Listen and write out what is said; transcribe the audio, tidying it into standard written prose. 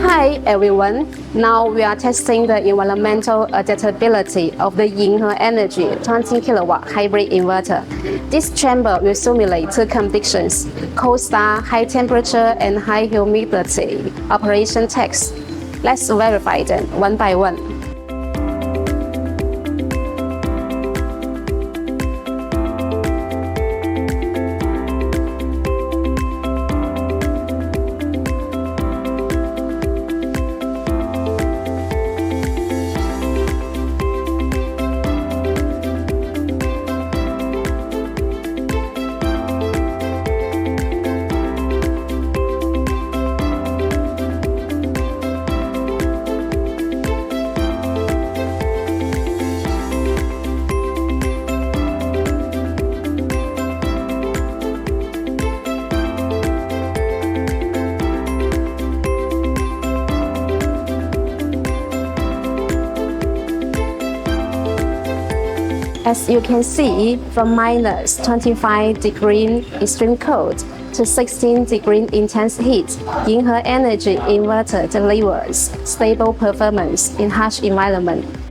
Hi everyone, now we are testing the environmental adaptability of the INHENERGY 20 kW hybrid inverter. This chamber will simulate two conditions: cold start, high temperature and high humidity operation tests. Let's verify them one by one. As you can see, from minus 25 degrees extreme cold to 16 degrees intense heat, INHENERGY inverter delivers stable performance in harsh environment.